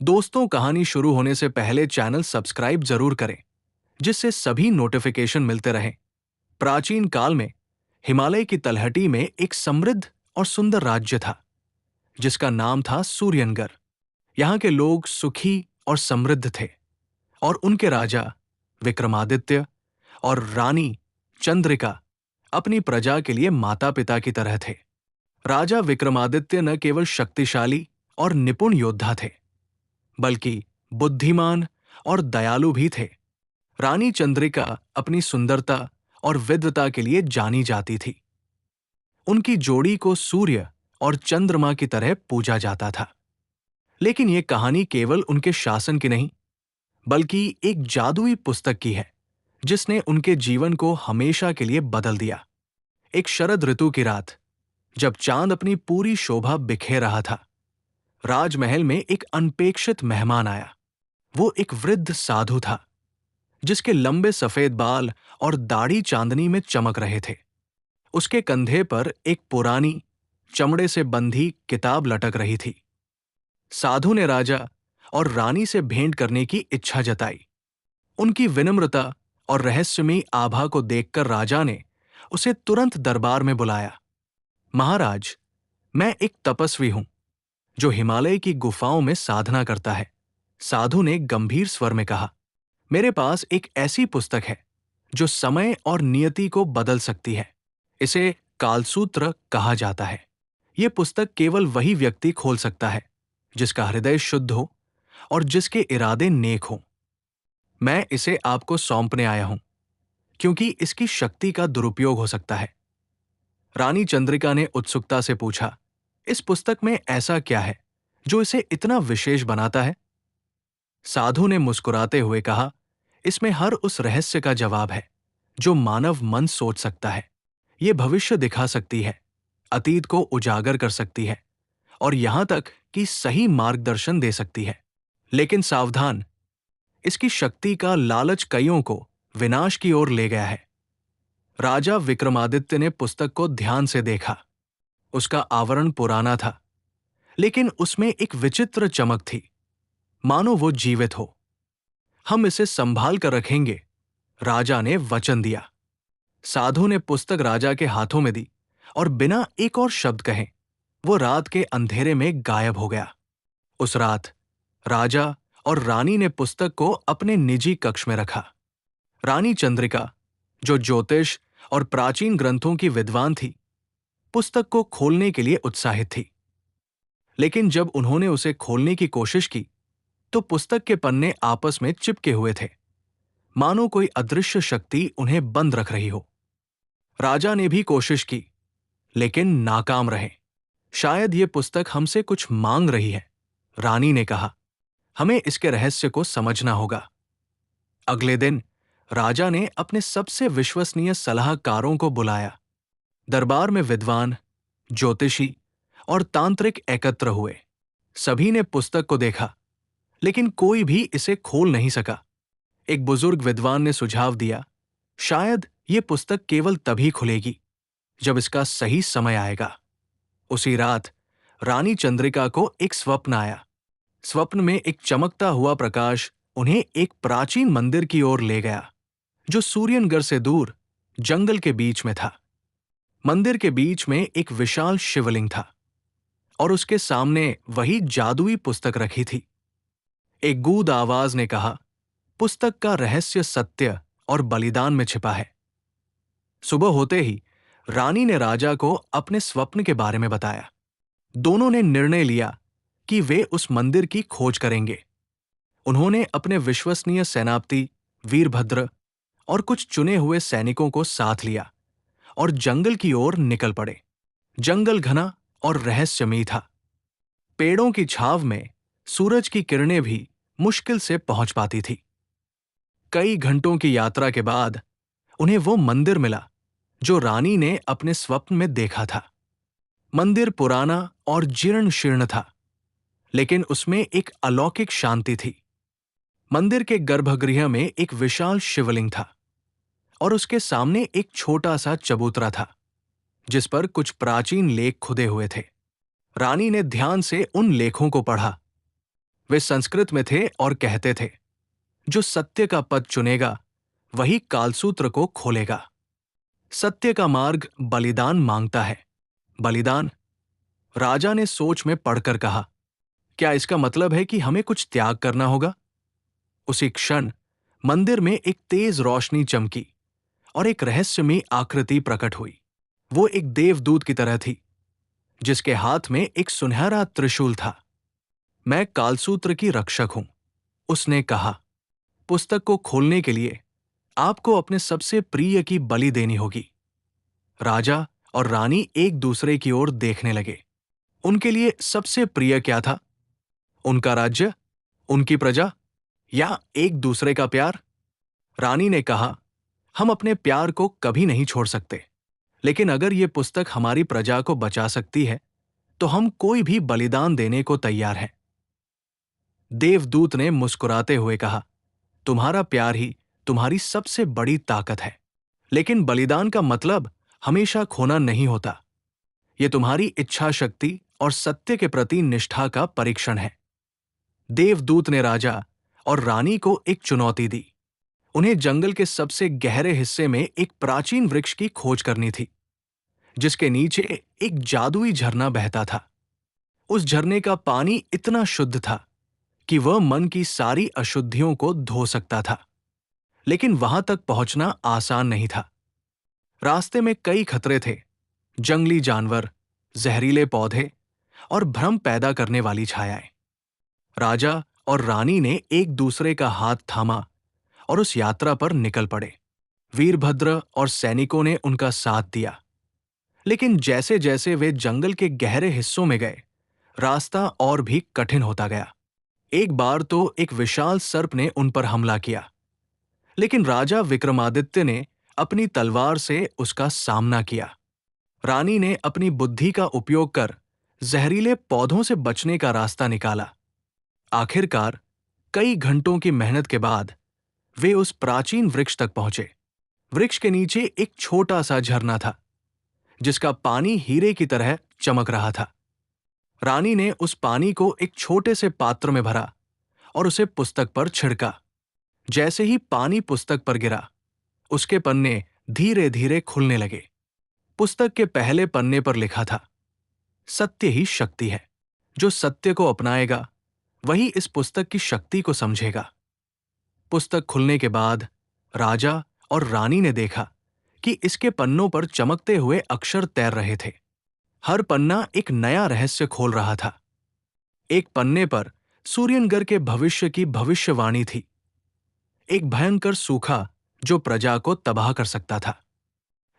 दोस्तों, कहानी शुरू होने से पहले चैनल सब्सक्राइब जरूर करें, जिससे सभी नोटिफिकेशन मिलते रहें। प्राचीन काल में हिमालय की तलहटी में एक समृद्ध और सुंदर राज्य था, जिसका नाम था सूर्यनगर। यहाँ के लोग सुखी और समृद्ध थे, और उनके राजा विक्रमादित्य और रानी चंद्रिका अपनी प्रजा के लिए माता पिता की तरह थे। राजा विक्रमादित्य न केवल शक्तिशाली और निपुण योद्धा थे, बल्कि बुद्धिमान और दयालु भी थे। रानी चंद्रिका अपनी सुंदरता और विद्वता के लिए जानी जाती थी। उनकी जोड़ी को सूर्य और चंद्रमा की तरह पूजा जाता था। लेकिन यह कहानी केवल उनके शासन की नहीं, बल्कि एक जादुई पुस्तक की है, जिसने उनके जीवन को हमेशा के लिए बदल दिया। एक शरद ऋतु की रात, जब चांद अपनी पूरी शोभा बिखेर रहा था, राजमहल में एक अनपेक्षित मेहमान आया। वो एक वृद्ध साधु था, जिसके लंबे सफेद बाल और दाढ़ी चांदनी में चमक रहे थे। उसके कंधे पर एक पुरानी चमड़े से बंधी किताब लटक रही थी। साधु ने राजा और रानी से भेंट करने की इच्छा जताई। उनकी विनम्रता और रहस्यमयी आभा को देखकर राजा ने उसे तुरंत दरबार में बुलाया। महाराज, मैं एक तपस्वी हूं, जो हिमालय की गुफाओं में साधना करता है, साधु ने गंभीर स्वर में कहा। मेरे पास एक ऐसी पुस्तक है जो समय और नियति को बदल सकती है। इसे कालसूत्र कहा जाता है। यह पुस्तक केवल वही व्यक्ति खोल सकता है जिसका हृदय शुद्ध हो और जिसके इरादे नेक हों। मैं इसे आपको सौंपने आया हूं, क्योंकि इसकी शक्ति का दुरुपयोग हो सकता है। रानी चंद्रिका ने उत्सुकता से पूछा, इस पुस्तक में ऐसा क्या है जो इसे इतना विशेष बनाता है? साधु ने मुस्कुराते हुए कहा, इसमें हर उस रहस्य का जवाब है जो मानव मन सोच सकता है। ये भविष्य दिखा सकती है, अतीत को उजागर कर सकती है, और यहां तक कि सही मार्गदर्शन दे सकती है। लेकिन सावधान, इसकी शक्ति का लालच कईयों को विनाश की ओर ले गया है। राजा विक्रमादित्य ने पुस्तक को ध्यान से देखा। उसका आवरण पुराना था, लेकिन उसमें एक विचित्र चमक थी, मानो वो जीवित हो। हम इसे संभाल कर रखेंगे, राजा ने वचन दिया। साधु ने पुस्तक राजा के हाथों में दी, और बिना एक और शब्द कहे वो रात के अंधेरे में गायब हो गया। उस रात राजा और रानी ने पुस्तक को अपने निजी कक्ष में रखा। रानी चंद्रिका, जो ज्योतिष और प्राचीन ग्रंथों की विद्वान थी, पुस्तक को खोलने के लिए उत्साहित थी। लेकिन जब उन्होंने उसे खोलने की कोशिश की, तो पुस्तक के पन्ने आपस में चिपके हुए थे, मानो कोई अदृश्य शक्ति उन्हें बंद रख रही हो। राजा ने भी कोशिश की, लेकिन नाकाम रहे। शायद ये पुस्तक हमसे कुछ मांग रही है, रानी ने कहा। हमें इसके रहस्य को समझना होगा। अगले दिन राजा ने अपने सबसे विश्वसनीय सलाहकारों को बुलाया। दरबार में विद्वान, ज्योतिषी और तांत्रिक एकत्र हुए। सभी ने पुस्तक को देखा, लेकिन कोई भी इसे खोल नहीं सका। एक बुजुर्ग विद्वान ने सुझाव दिया, शायद ये पुस्तक केवल तभी खुलेगी जब इसका सही समय आएगा। उसी रात रानी चंद्रिका को एक स्वप्न आया। स्वप्न में एक चमकता हुआ प्रकाश उन्हें एक प्राचीन मंदिर की ओर ले गया, जो सूर्यनगर से दूर जंगल के बीच में था। मंदिर के बीच में एक विशाल शिवलिंग था, और उसके सामने वही जादुई पुस्तक रखी थी। एक गूढ़ आवाज ने कहा, पुस्तक का रहस्य सत्य और बलिदान में छिपा है। सुबह होते ही रानी ने राजा को अपने स्वप्न के बारे में बताया। दोनों ने निर्णय लिया कि वे उस मंदिर की खोज करेंगे। उन्होंने अपने विश्वसनीय सेनापति वीरभद्र और कुछ चुने हुए सैनिकों को साथ लिया और जंगल की ओर निकल पड़े। जंगल घना और रहस्यमयी था। पेड़ों की छाव में सूरज की किरणें भी मुश्किल से पहुंच पाती थी। कई घंटों की यात्रा के बाद उन्हें वो मंदिर मिला जो रानी ने अपने स्वप्न में देखा था। मंदिर पुराना और जीर्ण शीर्ण था, लेकिन उसमें एक अलौकिक शांति थी। मंदिर के गर्भगृह में एक विशाल शिवलिंग था, और उसके सामने एक छोटा सा चबूतरा था, जिस पर कुछ प्राचीन लेख खुदे हुए थे। रानी ने ध्यान से उन लेखों को पढ़ा। वे संस्कृत में थे और कहते थे, जो सत्य का पथ चुनेगा वही कालसूत्र को खोलेगा। सत्य का मार्ग बलिदान मांगता है। बलिदान? राजा ने सोच में पढ़कर कहा, क्या इसका मतलब है कि हमें कुछ त्याग करना होगा? उसी क्षण मंदिर में एक तेज रोशनी चमकी और एक रहस्यमयी आकृति प्रकट हुई। वो एक देवदूत की तरह थी, जिसके हाथ में एक सुनहरा त्रिशूल था। मैं कालसूत्र की रक्षक हूं, उसने कहा। पुस्तक को खोलने के लिए आपको अपने सबसे प्रिय की बलि देनी होगी। राजा और रानी एक दूसरे की ओर देखने लगे। उनके लिए सबसे प्रिय क्या था? उनका राज्य, उनकी प्रजा, या एक दूसरे का प्यार? रानी ने कहा, हम अपने प्यार को कभी नहीं छोड़ सकते, लेकिन अगर ये पुस्तक हमारी प्रजा को बचा सकती है तो हम कोई भी बलिदान देने को तैयार हैं। देवदूत ने मुस्कुराते हुए कहा, तुम्हारा प्यार ही तुम्हारी सबसे बड़ी ताकत है, लेकिन बलिदान का मतलब हमेशा खोना नहीं होता। यह तुम्हारी इच्छा शक्ति और सत्य के प्रति निष्ठा का परीक्षण है। देवदूत ने राजा और रानी को एक चुनौती दी। उन्हें जंगल के सबसे गहरे हिस्से में एक प्राचीन वृक्ष की खोज करनी थी, जिसके नीचे एक जादुई झरना बहता था। उस झरने का पानी इतना शुद्ध था कि वह मन की सारी अशुद्धियों को धो सकता था, लेकिन वहां तक पहुंचना आसान नहीं था। रास्ते में कई खतरे थे, जंगली जानवर, जहरीले पौधे और भ्रम पैदा करने वाली छायाएं। राजा और रानी ने एक दूसरे का हाथ थामा और उस यात्रा पर निकल पड़े। वीरभद्र और सैनिकों ने उनका साथ दिया, लेकिन जैसे जैसे वे जंगल के गहरे हिस्सों में गए, रास्ता और भी कठिन होता गया। एक बार तो एक विशाल सर्प ने उन पर हमला किया, लेकिन राजा विक्रमादित्य ने अपनी तलवार से उसका सामना किया। रानी ने अपनी बुद्धि का उपयोग कर जहरीले पौधों से बचने का रास्ता निकाला। आखिरकार कई घंटों की मेहनत के बाद वे उस प्राचीन वृक्ष तक पहुंचे। वृक्ष के नीचे एक छोटा सा झरना था, जिसका पानी हीरे की तरह चमक रहा था। रानी ने उस पानी को एक छोटे से पात्र में भरा और उसे पुस्तक पर छिड़का। जैसे ही पानी पुस्तक पर गिरा, उसके पन्ने धीरे धीरे खुलने लगे। पुस्तक के पहले पन्ने पर लिखा था, सत्य ही शक्ति है। जो सत्य को अपनाएगा वही इस पुस्तक की शक्ति को समझेगा। पुस्तक खुलने के बाद राजा और रानी ने देखा कि इसके पन्नों पर चमकते हुए अक्षर तैर रहे थे। हर पन्ना एक नया रहस्य खोल रहा था। एक पन्ने पर सूर्यनगर के भविष्य की भविष्यवाणी थी, एक भयंकर सूखा जो प्रजा को तबाह कर सकता था।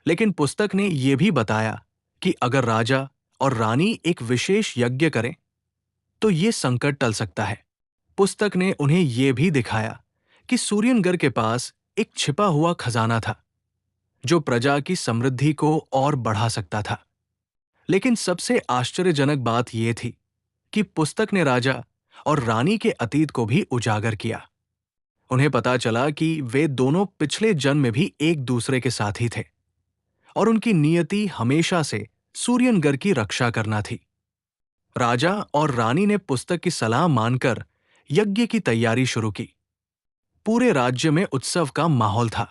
लेकिन पुस्तक ने यह भी बताया कि अगर राजा और रानी एक विशेष यज्ञ करें तो ये संकट टल सकता है। पुस्तक ने उन्हें यह भी दिखाया कि सूर्यनगर के पास एक छिपा हुआ खजाना था, जो प्रजा की समृद्धि को और बढ़ा सकता था। लेकिन सबसे आश्चर्यजनक बात यह थी कि पुस्तक ने राजा और रानी के अतीत को भी उजागर किया। उन्हें पता चला कि वे दोनों पिछले जन्म में भी एक दूसरे के साथी थे और उनकी नियति हमेशा से सूर्यनगर की रक्षा करना थी। राजा और रानी ने पुस्तक की सलाह मानकर यज्ञ की तैयारी शुरू की। पूरे राज्य में उत्सव का माहौल था।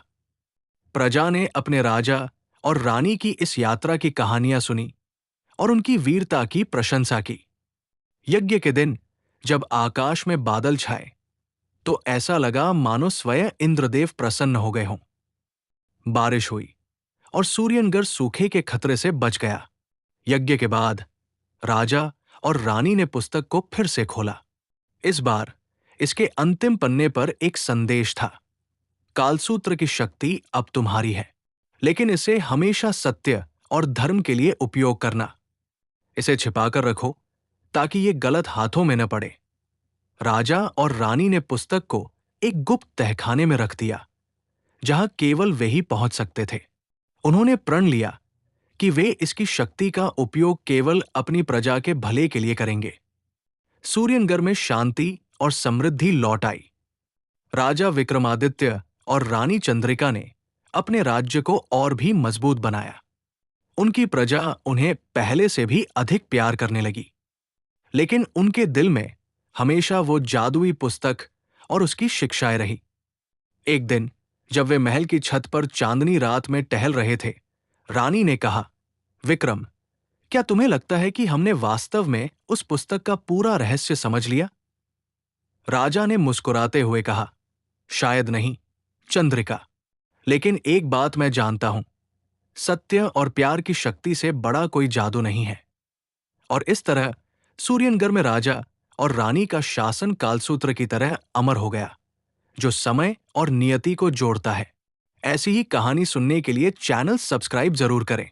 प्रजा ने अपने राजा और रानी की इस यात्रा की कहानियां सुनी और उनकी वीरता की प्रशंसा की। यज्ञ के दिन जब आकाश में बादल छाए तो ऐसा लगा मानो स्वयं इंद्रदेव प्रसन्न हो गए हों। बारिश हुई और सूर्यनगर सूखे के खतरे से बच गया। यज्ञ के बाद राजा और रानी ने पुस्तक को फिर से खोला। इस बार इसके अंतिम पन्ने पर एक संदेश था, कालसूत्र की शक्ति अब तुम्हारी है, लेकिन इसे हमेशा सत्य और धर्म के लिए उपयोग करना। इसे छिपाकर रखो ताकि ये गलत हाथों में न पड़े। राजा और रानी ने पुस्तक को एक गुप्त तहखाने में रख दिया, जहां केवल वे ही पहुंच सकते थे। उन्होंने प्रण लिया कि वे इसकी शक्ति का उपयोग केवल अपनी प्रजा के भले के लिए करेंगे। सूर्यनगर में शांति और समृद्धि लौट आई। राजा विक्रमादित्य और रानी चंद्रिका ने अपने राज्य को और भी मजबूत बनाया। उनकी प्रजा उन्हें पहले से भी अधिक प्यार करने लगी, लेकिन उनके दिल में हमेशा वो जादुई पुस्तक और उसकी शिक्षाएं रही। एक दिन जब वे महल की छत पर चांदनी रात में टहल रहे थे, रानी ने कहा, विक्रम, क्या तुम्हें लगता है कि हमने वास्तव में उस पुस्तक का पूरा रहस्य समझ लिया? राजा ने मुस्कुराते हुए कहा, शायद नहीं, चंद्रिका, लेकिन एक बात मैं जानता हूं, सत्य और प्यार की शक्ति से बड़ा कोई जादू नहीं है। और इस तरह सूर्यनगर में राजा और रानी का शासन कालसूत्र की तरह अमर हो गया, जो समय और नियति को जोड़ता है। ऐसी ही कहानी सुनने के लिए चैनल सब्सक्राइब जरूर करें।